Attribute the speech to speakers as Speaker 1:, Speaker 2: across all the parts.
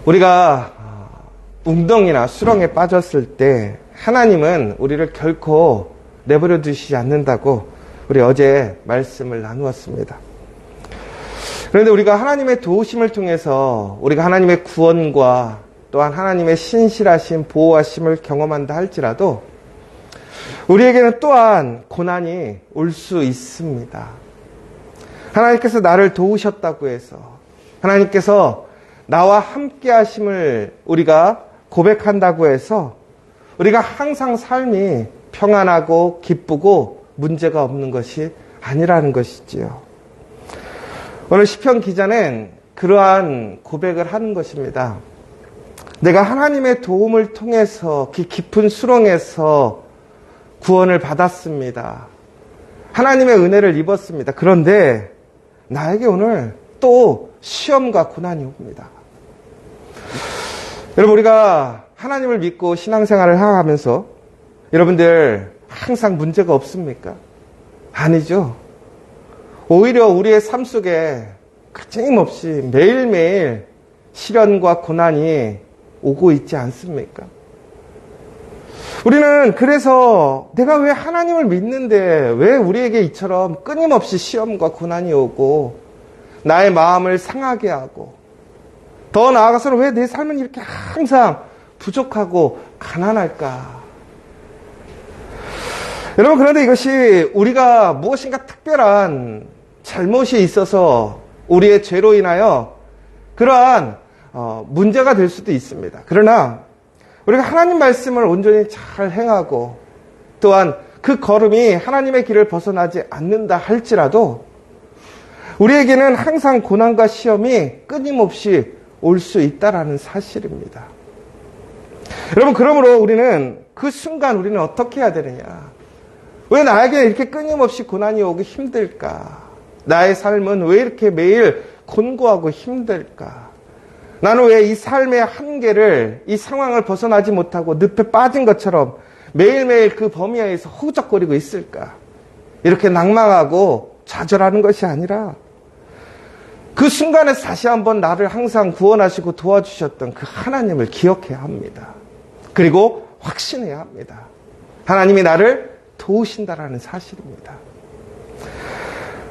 Speaker 1: 우리가 웅덩이나 수렁에 빠졌을 때 하나님은 우리를 결코 내버려 두시지 않는다고 우리 어제 말씀을 나누었습니다. 그런데 우리가 하나님의 도우심을 통해서 우리가 하나님의 구원과 또한 하나님의 신실하심, 보호하심을 경험한다 할지라도 우리에게는 또한 고난이 올 수 있습니다. 하나님께서 나를 도우셨다고 해서 하나님께서 나와 함께 하심을 우리가 고백한다고 해서 우리가 항상 삶이 평안하고 기쁘고 문제가 없는 것이 아니라는 것이지요. 오늘 시편 기자는 그러한 고백을 하는 것입니다. 내가 하나님의 도움을 통해서 깊은 수렁에서 구원을 받았습니다. 하나님의 은혜를 입었습니다. 그런데 나에게 오늘 또 시험과 고난이 옵니다. 여러분, 우리가 하나님을 믿고 신앙생활을 하면서 여러분들 항상 문제가 없습니까? 아니죠. 오히려 우리의 삶 속에 끊임없이 매일매일 시련과 고난이 오고 있지 않습니까? 우리는 그래서 내가 왜 하나님을 믿는데 왜 우리에게 이처럼 끊임없이 시험과 고난이 오고 나의 마음을 상하게 하고 더 나아가서는 왜 내 삶은 이렇게 항상 부족하고 가난할까? 여러분, 그런데 이것이 우리가 무엇인가 특별한 잘못이 있어서 우리의 죄로 인하여 그러한 문제가 될 수도 있습니다. 그러나 우리가 하나님 말씀을 온전히 잘 행하고 또한 그 걸음이 하나님의 길을 벗어나지 않는다 할지라도 우리에게는 항상 고난과 시험이 끊임없이 올 수 있다라는 사실입니다. 여러분, 그러므로 우리는 그 순간 우리는 어떻게 해야 되느냐? 왜 나에게 이렇게 끊임없이 고난이 오기 힘들까? 나의 삶은 왜 이렇게 매일 곤고하고 힘들까? 나는 왜 이 삶의 한계를, 이 상황을 벗어나지 못하고 늪에 빠진 것처럼 매일매일 그 범위에서 허우적거리고 있을까? 이렇게 낭망하고 좌절하는 것이 아니라 그 순간에서 다시 한번 나를 항상 구원하시고 도와주셨던 그 하나님을 기억해야 합니다. 그리고 확신해야 합니다. 하나님이 나를 도우신다라는 사실입니다.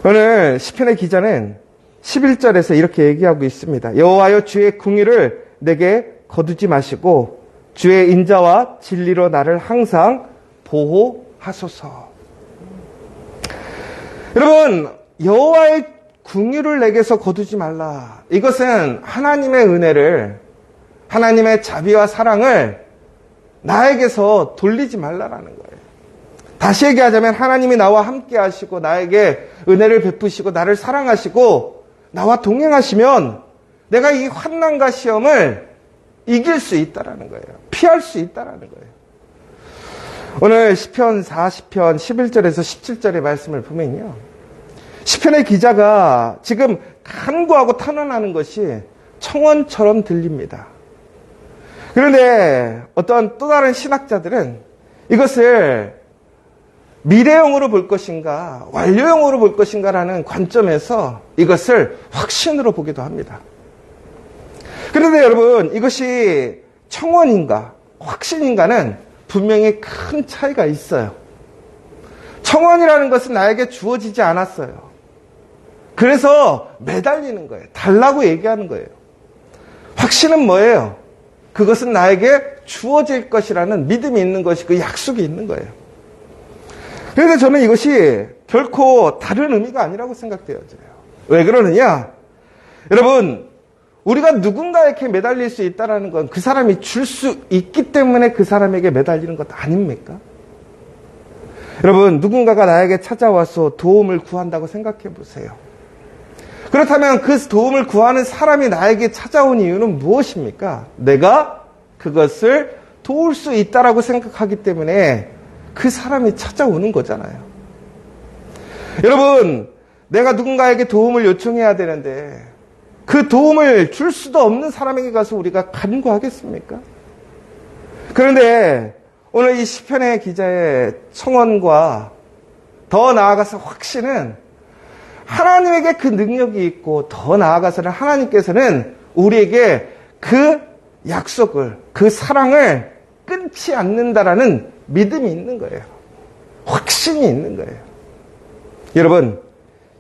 Speaker 1: 오늘 시편의 기자는 11절에서 이렇게 얘기하고 있습니다. 여호와여, 주의 궁의를 내게 거두지 마시고 주의 인자와 진리로 나를 항상 보호하소서. 여러분, 여호와의 궁의를 내게서 거두지 말라. 이것은 하나님의 은혜를, 하나님의 자비와 사랑을 나에게서 돌리지 말라라는 거예요. 다시 얘기하자면 하나님이 나와 함께 하시고 나에게 은혜를 베푸시고 나를 사랑하시고 나와 동행하시면 내가 이 환난과 시험을 이길 수 있다라는 거예요. 피할 수 있다라는 거예요. 오늘 시편 40편 11절에서 17절의 말씀을 보면요. 시편의 기자가 지금 간구하고 탄원하는 것이 청원처럼 들립니다. 그런데 어떤 또 다른 신학자들은 이것을 미래형으로 볼 것인가 완료형으로 볼 것인가라는 관점에서 이것을 확신으로 보기도 합니다. 그런데 여러분, 이것이 청원인가 확신인가는 분명히 큰 차이가 있어요. 청원이라는 것은 나에게 주어지지 않았어요. 그래서 매달리는 거예요. 달라고 얘기하는 거예요. 확신은 뭐예요? 그것은 나에게 주어질 것이라는 믿음이 있는 것이고 약속이 있는 거예요. 그런데 저는 이것이 결코 다른 의미가 아니라고 생각되어져요. 왜 그러느냐? 여러분, 우리가 누군가에게 매달릴 수 있다는 건 그 사람이 줄 수 있기 때문에 그 사람에게 매달리는 것 아닙니까? 여러분, 누군가가 나에게 찾아와서 도움을 구한다고 생각해 보세요. 그렇다면 그 도움을 구하는 사람이 나에게 찾아온 이유는 무엇입니까? 내가 그것을 도울 수 있다라고 생각하기 때문에 그 사람이 찾아오는 거잖아요. 여러분, 내가 누군가에게 도움을 요청해야 되는데 그 도움을 줄 수도 없는 사람에게 가서 우리가 간구하겠습니까? 그런데 오늘 이 시편의 기자의 청원과 더 나아가서 확신은 하나님에게 그 능력이 있고 더 나아가서는 하나님께서는 우리에게 그 약속을, 그 사랑을 끊지 않는다라는 믿음이 있는 거예요. 확신이 있는 거예요. 여러분,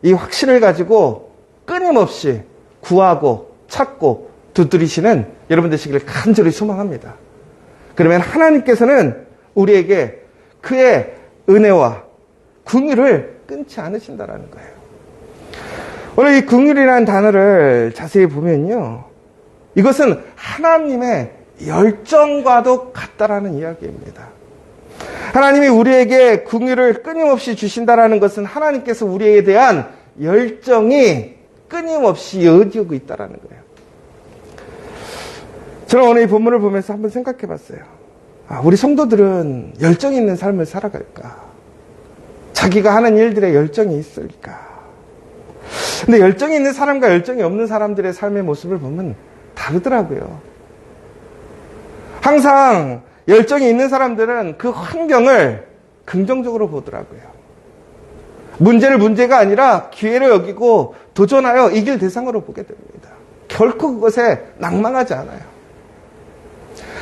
Speaker 1: 이 확신을 가지고 끊임없이 구하고 찾고 두드리시는 여러분 되시기를 간절히 소망합니다. 그러면 하나님께서는 우리에게 그의 은혜와 긍휼을 끊지 않으신다라는 거예요. 오늘 이 긍휼이라는 단어를 자세히 보면요, 이것은 하나님의 열정과도 같다라는 이야기입니다. 하나님이 우리에게 긍휼을 끊임없이 주신다라는 것은 하나님께서 우리에 대한 열정이 끊임없이 이어지고 있다라는 거예요. 저는 오늘 이 본문을 보면서 한번 생각해 봤어요. 우리 성도들은 열정이 있는 삶을 살아갈까? 자기가 하는 일들에 열정이 있을까? 근데 열정이 있는 사람과 열정이 없는 사람들의 삶의 모습을 보면 다르더라고요. 항상 열정이 있는 사람들은 그 환경을 긍정적으로 보더라고요. 문제를 문제가 아니라 기회를 여기고 도전하여 이길 대상으로 보게 됩니다. 결코 그것에 낭망하지 않아요.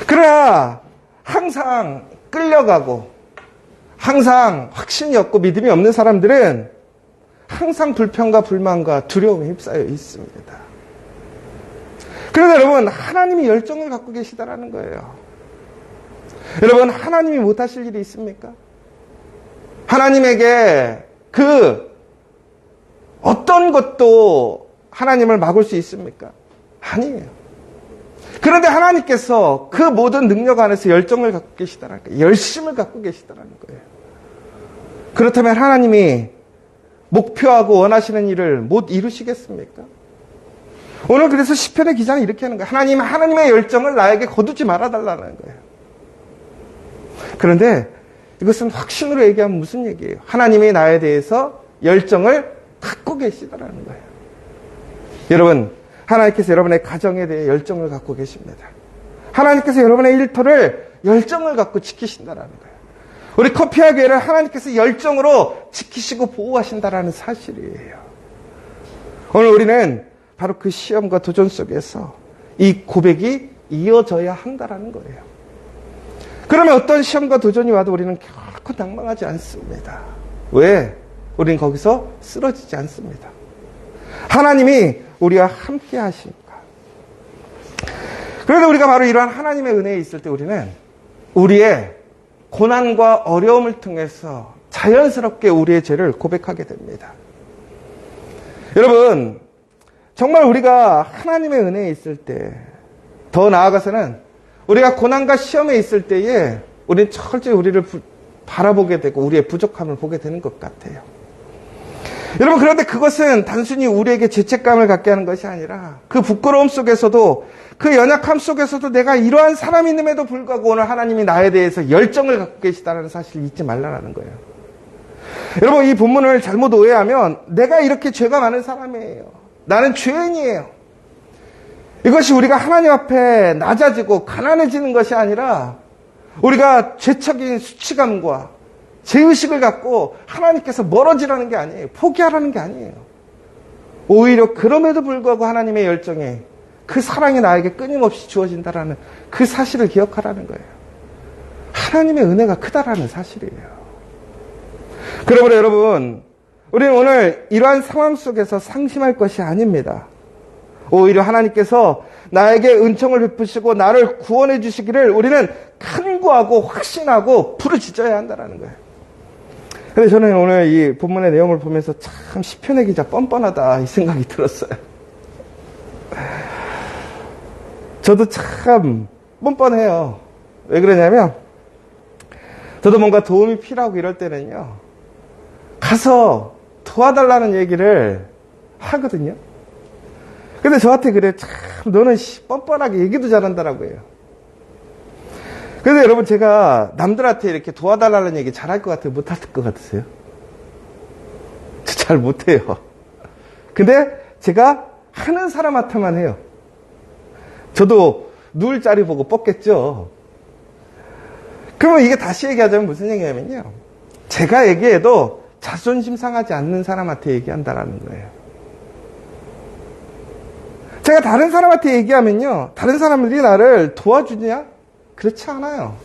Speaker 1: 그러나 항상 끌려가고 항상 확신이 없고 믿음이 없는 사람들은 항상 불평과 불만과 두려움에 휩싸여 있습니다. 그런데 여러분, 하나님이 열정을 갖고 계시다라는 거예요. 여러분, 하나님이 못하실 일이 있습니까? 하나님에게 그 어떤 것도 하나님을 막을 수 있습니까? 아니에요. 그런데 하나님께서 그 모든 능력 안에서 열정을 갖고 계시다라는 거예요. 열심을 갖고 계시다라는 거예요. 그렇다면 하나님이 목표하고 원하시는 일을 못 이루시겠습니까? 오늘 그래서 시편의 기자는 이렇게 하는 거예요. 하나님의 열정을 나에게 거두지 말아달라는 거예요. 그런데 이것은 확신으로 얘기하면 무슨 얘기예요? 하나님이 나에 대해서 열정을 갖고 계시다라는 거예요. 여러분, 하나님께서 여러분의 가정에 대해 열정을 갖고 계십니다. 하나님께서 여러분의 일터를 열정을 갖고 지키신다라는 거예요. 우리 커피와 교회를 하나님께서 열정으로 지키시고 보호하신다라는 사실이에요. 오늘 우리는 바로 그 시험과 도전 속에서 이 고백이 이어져야 한다라는 거예요. 그러면 어떤 시험과 도전이 와도 우리는 결코 낭망하지 않습니다. 왜? 우리는 거기서 쓰러지지 않습니다. 하나님이 우리와 함께 하시니까. 그래서 우리가 바로 이러한 하나님의 은혜에 있을 때 우리는 우리의 고난과 어려움을 통해서 자연스럽게 우리의 죄를 고백하게 됩니다. 여러분, 정말 우리가 하나님의 은혜에 있을 때, 더 나아가서는 우리가 고난과 시험에 있을 때에 우리는 철저히 우리를 바라보게 되고 우리의 부족함을 보게 되는 것 같아요. 여러분, 그런데 그것은 단순히 우리에게 죄책감을 갖게 하는 것이 아니라 그 부끄러움 속에서도 그 연약함 속에서도 내가 이러한 사람임에도 불구하고 오늘 하나님이 나에 대해서 열정을 갖고 계시다는 사실을 잊지 말라는 거예요. 여러분, 이 본문을 잘못 오해하면 내가 이렇게 죄가 많은 사람이에요. 나는 죄인이에요. 이것이 우리가 하나님 앞에 낮아지고 가난해지는 것이 아니라 우리가 죄적인 수치감과 죄의식을 갖고 하나님께서 멀어지라는 게 아니에요. 포기하라는 게 아니에요. 오히려 그럼에도 불구하고 하나님의 열정에 그 사랑이 나에게 끊임없이 주어진다라는 그 사실을 기억하라는 거예요. 하나님의 은혜가 크다라는 사실이에요. 그러므로 여러분, 우리는 오늘 이러한 상황 속에서 상심할 것이 아닙니다. 오히려 하나님께서 나에게 은총을 베푸시고 나를 구원해 주시기를 우리는 간구하고 확신하고 부르짖어야 한다는 거예요. 그래서 저는 오늘 이 본문의 내용을 보면서 참 시편의 기자 뻔뻔하다 이 생각이 들었어요. 저도 참 뻔뻔해요. 왜 그러냐면 저도 뭔가 도움이 필요하고 이럴 때는요, 가서 도와달라는 얘기를 하거든요. 근데 저한테 그래, 참 너는 뻔뻔하게 얘기도 잘한다라고 해요. 그래서 여러분, 제가 남들한테 이렇게 도와달라는 얘기 잘할 것 같아요? 못할 것 같으세요? 잘 못해요. 근데 제가 하는 사람한테만 해요. 저도 누울 자리 보고 뻗겠죠. 그러면 이게 다시 얘기하자면 무슨 얘기냐면요, 제가 얘기해도 자존심 상하지 않는 사람한테 얘기한다라는 거예요. 제가 다른 사람한테 얘기하면요, 다른 사람들이 나를 도와주냐? 그렇지 않아요.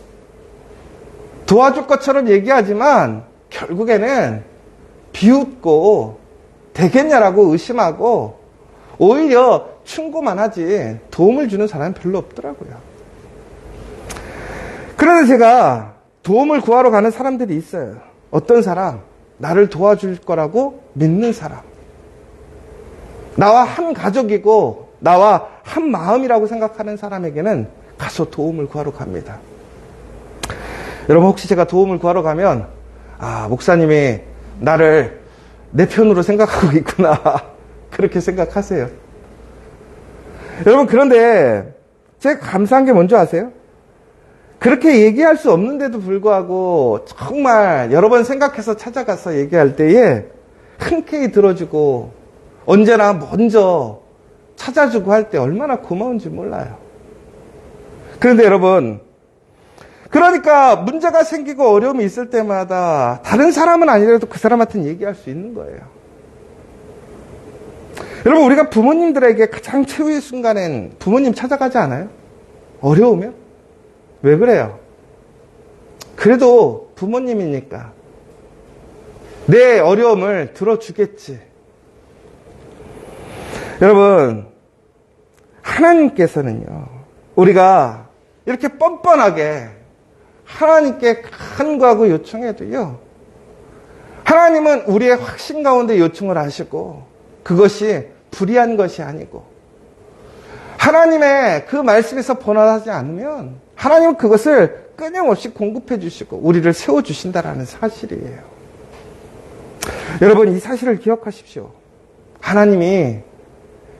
Speaker 1: 도와줄 것처럼 얘기하지만 결국에는 비웃고 되겠냐라고 의심하고 오히려 충고만 하지 도움을 주는 사람은 별로 없더라고요. 그런데 제가 도움을 구하러 가는 사람들이 있어요. 어떤 사람? 나를 도와줄 거라고 믿는 사람. 나와 한 가족이고 나와 한 마음이라고 생각하는 사람에게는 가서 도움을 구하러 갑니다. 여러분, 혹시 제가 도움을 구하러 가면 목사님이 나를 내 편으로 생각하고 있구나 그렇게 생각하세요. 여러분, 그런데 제가 감사한 게 뭔지 아세요? 그렇게 얘기할 수 없는데도 불구하고 정말 여러 번 생각해서 찾아가서 얘기할 때에 흔쾌히 들어주고 언제나 먼저 찾아주고 할 때 얼마나 고마운지 몰라요. 그런데 여러분, 그러니까 문제가 생기고 어려움이 있을 때마다 다른 사람은 아니라도 그 사람한테는 얘기할 수 있는 거예요. 여러분, 우리가 부모님들에게 가장 최후의 순간엔 부모님 찾아가지 않아요? 어려우면? 왜 그래요? 그래도 부모님이니까 내 어려움을 들어주겠지. 여러분, 하나님께서는요, 우리가 이렇게 뻔뻔하게 하나님께 간구하고 요청해도요, 하나님은 우리의 확신 가운데 요청을 하시고 그것이 불의한 것이 아니고 하나님의 그 말씀에서 번화하지 않으면 하나님은 그것을 끊임없이 공급해 주시고 우리를 세워주신다라는 사실이에요. 여러분, 이 사실을 기억하십시오. 하나님이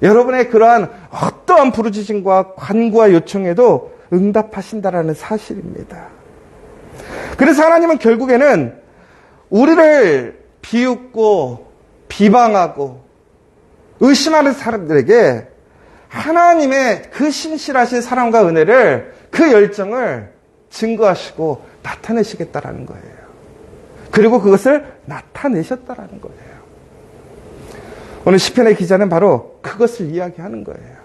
Speaker 1: 여러분의 그러한 어떠한 부르짖음과 간구와 요청에도 응답하신다라는 사실입니다. 그래서 하나님은 결국에는 우리를 비웃고 비방하고 의심하는 사람들에게 하나님의 그 신실하신 사랑과 은혜를, 그 열정을 증거하시고 나타내시겠다라는 거예요. 그리고 그것을 나타내셨다라는 거예요. 오늘 시편의 기자는 바로 그것을 이야기하는 거예요.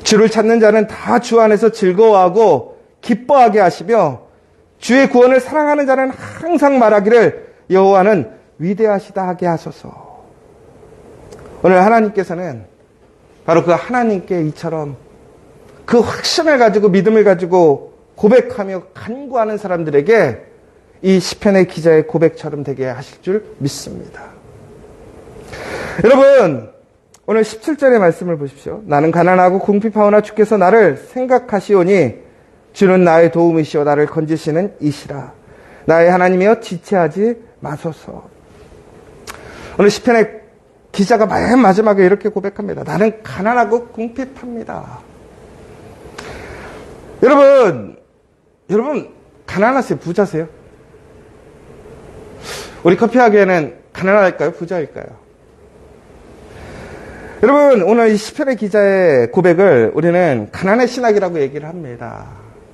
Speaker 1: 주를 찾는 자는 다 주 안에서 즐거워하고 기뻐하게 하시며 주의 구원을 사랑하는 자는 항상 말하기를 여호와는 위대하시다 하게 하소서. 오늘 하나님께서는 바로 그 하나님께 이처럼 그 확신을 가지고 믿음을 가지고 고백하며 간구하는 사람들에게 이 시편의 기자의 고백처럼 되게 하실 줄 믿습니다. 여러분, 오늘 17절의 말씀을 보십시오. 나는 가난하고 궁핍하오나 주께서 나를 생각하시오니 주는 나의 도움이시오 나를 건지시는 이시라. 나의 하나님이여 지체하지 마소서. 오늘 시편의 기자가 맨 마지막에 이렇게 고백합니다. 나는 가난하고 궁핍합니다. 여러분 가난하세요? 부자세요? 우리 커피하기에는 가난할까요? 부자일까요? 여러분, 오늘 이 시편의 기자의 고백을 우리는 가난의 신학이라고 얘기를 합니다.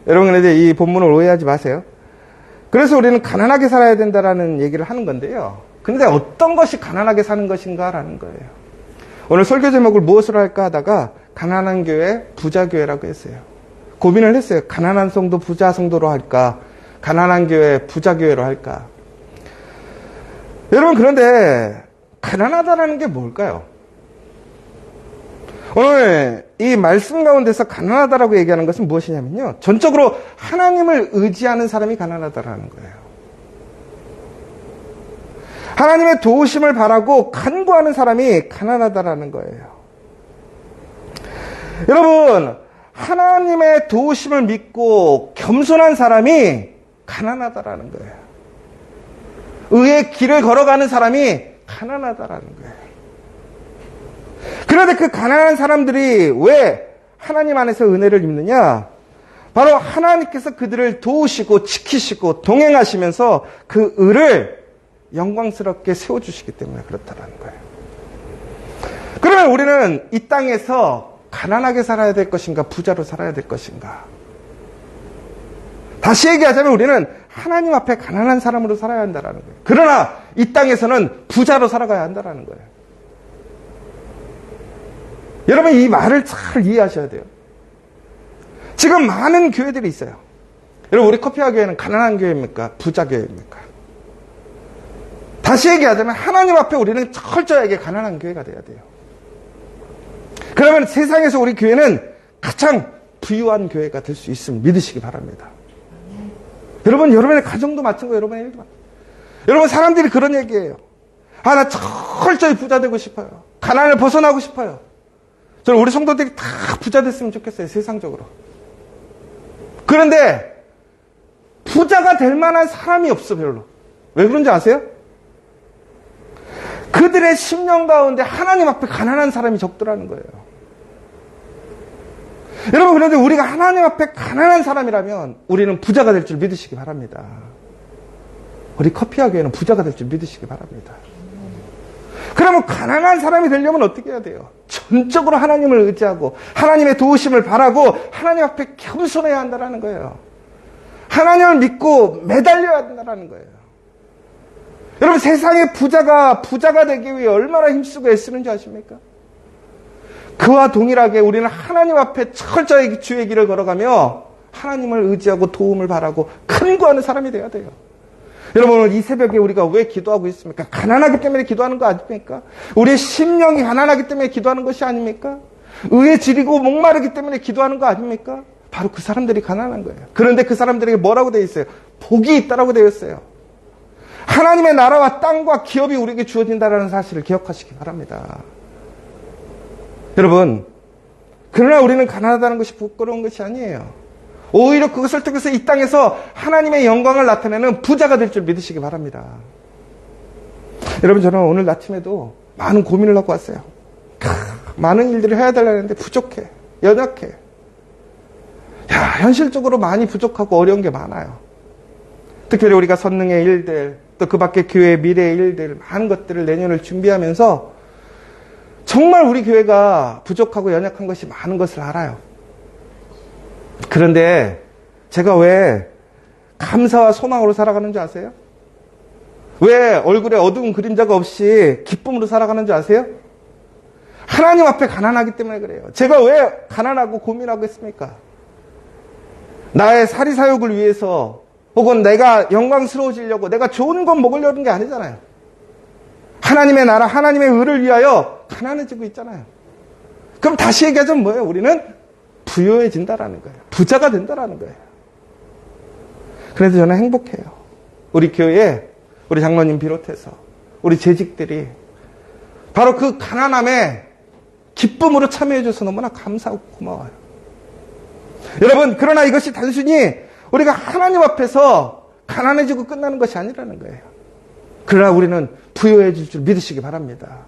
Speaker 1: 여러분, 그런데 이 본문을 오해하지 마세요. 그래서 우리는 가난하게 살아야 된다라는 얘기를 하는 건데요. 근데 어떤 것이 가난하게 사는 것인가라는 거예요. 오늘 설교 제목을 무엇으로 할까 하다가 가난한 교회, 부자 교회라고 했어요. 고민을 했어요. 가난한 성도, 부자 성도로 할까? 가난한 교회, 부자 교회로 할까? 여러분, 그런데 가난하다라는 게 뭘까요? 오늘 이 말씀 가운데서 가난하다라고 얘기하는 것은 무엇이냐면요, 전적으로 하나님을 의지하는 사람이 가난하다라는 거예요. 하나님의 도우심을 바라고 간구하는 사람이 가난하다라는 거예요. 여러분, 하나님의 도우심을 믿고 겸손한 사람이 가난하다라는 거예요. 의의 길을 걸어가는 사람이 가난하다라는 거예요. 그런데 그 가난한 사람들이 왜 하나님 안에서 은혜를 입느냐? 바로 하나님께서 그들을 도우시고 지키시고 동행하시면서 그 의를 영광스럽게 세워주시기 때문에 그렇다는 거예요. 그러면 우리는 이 땅에서 가난하게 살아야 될 것인가, 부자로 살아야 될 것인가? 다시 얘기하자면 우리는 하나님 앞에 가난한 사람으로 살아야 한다는 거예요. 그러나 이 땅에서는 부자로 살아가야 한다는 거예요. 여러분, 이 말을 잘 이해하셔야 돼요. 지금 많은 교회들이 있어요. 여러분, 우리 커피와 교회는 가난한 교회입니까? 부자 교회입니까? 다시 얘기하자면 하나님 앞에 우리는 철저하게 가난한 교회가 돼야 돼요. 그러면 세상에서 우리 교회는 가장 부유한 교회가 될 수 있음을 믿으시기 바랍니다. 여러분, 여러분의 가정도 마찬가지고 여러분의 일도 마찬가지고. 여러분, 사람들이 그런 얘기예요. 아, 나 철저히 부자 되고 싶어요. 가난을 벗어나고 싶어요. 저는 우리 성도들이 다 부자 됐으면 좋겠어요, 세상적으로. 그런데 부자가 될 만한 사람이 없어, 별로. 왜 그런지 아세요? 그들의 심령 가운데 하나님 앞에 가난한 사람이 적더라는 거예요. 여러분, 그런데 우리가 하나님 앞에 가난한 사람이라면 우리는 부자가 될 줄 믿으시기 바랍니다. 우리 커피와 교회는 부자가 될 줄 믿으시기 바랍니다. 그러면 가난한 사람이 되려면 어떻게 해야 돼요? 전적으로 하나님을 의지하고 하나님의 도우심을 바라고 하나님 앞에 겸손해야 한다는 거예요. 하나님을 믿고 매달려야 한다는 거예요. 여러분, 세상의 부자가 되기 위해 얼마나 힘쓰고 애쓰는지 아십니까? 그와 동일하게 우리는 하나님 앞에 철저히 주의 길을 걸어가며 하나님을 의지하고 도움을 바라고 간구하는 사람이 되어야 돼요. 여러분, 오늘 이 새벽에 우리가 왜 기도하고 있습니까? 가난하기 때문에 기도하는 거 아닙니까? 우리의 심령이 가난하기 때문에 기도하는 것이 아닙니까? 의에 지리고 목마르기 때문에 기도하는 거 아닙니까? 바로 그 사람들이 가난한 거예요. 그런데 그 사람들에게 뭐라고 되어 있어요? 복이 있다라고 되어 있어요. 하나님의 나라와 땅과 기업이 우리에게 주어진다는 사실을 기억하시기 바랍니다. 여러분, 그러나 우리는 가난하다는 것이 부끄러운 것이 아니에요. 오히려 그것을 통해서 이 땅에서 하나님의 영광을 나타내는 부자가 될 줄 믿으시기 바랍니다. 여러분, 저는 오늘 아침에도 많은 고민을 하고 왔어요. 많은 일들을 해야 되려는데 부족해, 연약해. 현실적으로 많이 부족하고 어려운 게 많아요. 특별히 우리가 선능의 일들, 또 그 밖에 교회의 미래의 일들, 많은 것들을 내년을 준비하면서 정말 우리 교회가 부족하고 연약한 것이 많은 것을 알아요. 그런데 제가 왜 감사와 소망으로 살아가는 줄 아세요? 왜 얼굴에 어두운 그림자가 없이 기쁨으로 살아가는 줄 아세요? 하나님 앞에 가난하기 때문에 그래요. 제가 왜 가난하고 고민하고 있습니까? 나의 사리사욕을 위해서 혹은 내가 영광스러워지려고 내가 좋은 것 먹으려는 게 아니잖아요. 하나님의 나라, 하나님의 의를 위하여 가난해지고 있잖아요. 그럼 다시 얘기하자면 뭐예요? 우리는 부유해진다라는 거예요. 부자가 된다라는 거예요. 그래서 저는 행복해요. 우리 교회에 우리 장로님 비롯해서 우리 재직들이 바로 그 가난함에 기쁨으로 참여해줘서 너무나 감사하고 고마워요. 여러분, 그러나 이것이 단순히 우리가 하나님 앞에서 가난해지고 끝나는 것이 아니라는 거예요. 그러나 우리는 부유해질 줄 믿으시기 바랍니다.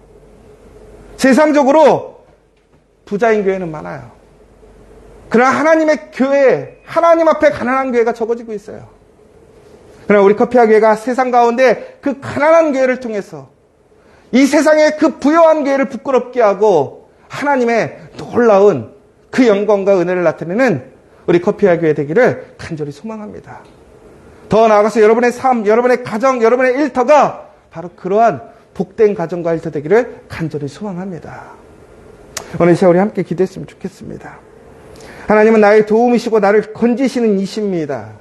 Speaker 1: 세상적으로 부자인 교회는 많아요. 그러나 하나님의 교회, 하나님 앞에 가난한 교회가 적어지고 있어요. 그러나 우리 커피와 교회가 세상 가운데 그 가난한 교회를 통해서 이 세상의 그 부유한 교회를 부끄럽게 하고 하나님의 놀라운 그 영광과 은혜를 나타내는 우리 커피와 교회 되기를 간절히 소망합니다. 더 나아가서 여러분의 삶, 여러분의 가정, 여러분의 일터가 바로 그러한 복된 가정과 일터 되기를 간절히 소망합니다. 오늘 이 시간 우리 함께 기도했으면 좋겠습니다. 하나님은 나의 도움이시고 나를 건지시는 이십니다.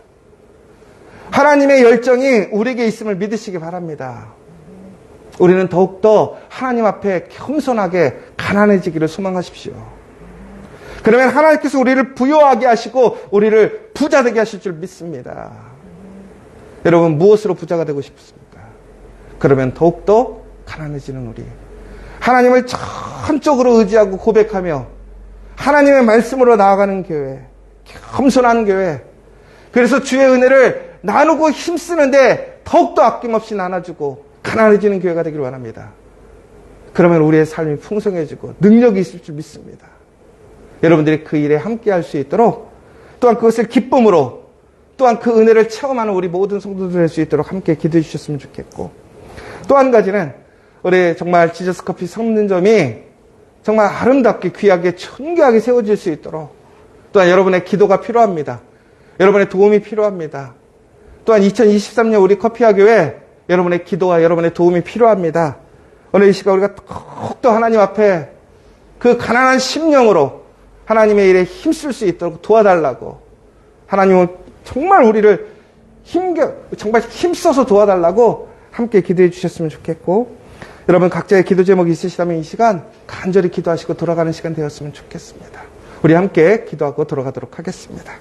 Speaker 1: 하나님의 열정이 우리에게 있음을 믿으시기 바랍니다. 우리는 더욱더 하나님 앞에 겸손하게 가난해지기를 소망하십시오. 그러면 하나님께서 우리를 부유하게 하시고 우리를 부자 되게 하실 줄 믿습니다. 여러분, 무엇으로 부자가 되고 싶습니까? 그러면 더욱더 가난해지는 우리. 하나님을 전적으로 의지하고 고백하며 하나님의 말씀으로 나아가는 교회, 겸손한 교회. 그래서 주의 은혜를 나누고 힘쓰는데 더욱더 아낌없이 나눠주고 가난해지는 교회가 되기를 원합니다. 그러면 우리의 삶이 풍성해지고 능력이 있을 줄 믿습니다. 여러분들이 그 일에 함께할 수 있도록, 또한 그것을 기쁨으로, 또한 그 은혜를 체험하는 우리 모든 성도들 될 수 있도록 함께 기도해 주셨으면 좋겠고, 또 한 가지는 우리 정말 지저스 커피 성는점이 정말 아름답게 귀하게 존귀하게 세워질 수 있도록 또한 여러분의 기도가 필요합니다. 여러분의 도움이 필요합니다. 또한 2023년 우리 커피와 교회 여러분의 기도와 여러분의 도움이 필요합니다. 오늘 이 시간 우리가 더욱더 하나님 앞에 그 가난한 심령으로 하나님의 일에 힘쓸 수 있도록 도와달라고, 하나님은 정말 우리를 정말 힘써서 도와달라고 함께 기도해 주셨으면 좋겠고, 여러분 각자의 기도 제목이 있으시다면 이 시간 간절히 기도하시고 돌아가는 시간 되었으면 좋겠습니다. 우리 함께 기도하고 돌아가도록 하겠습니다.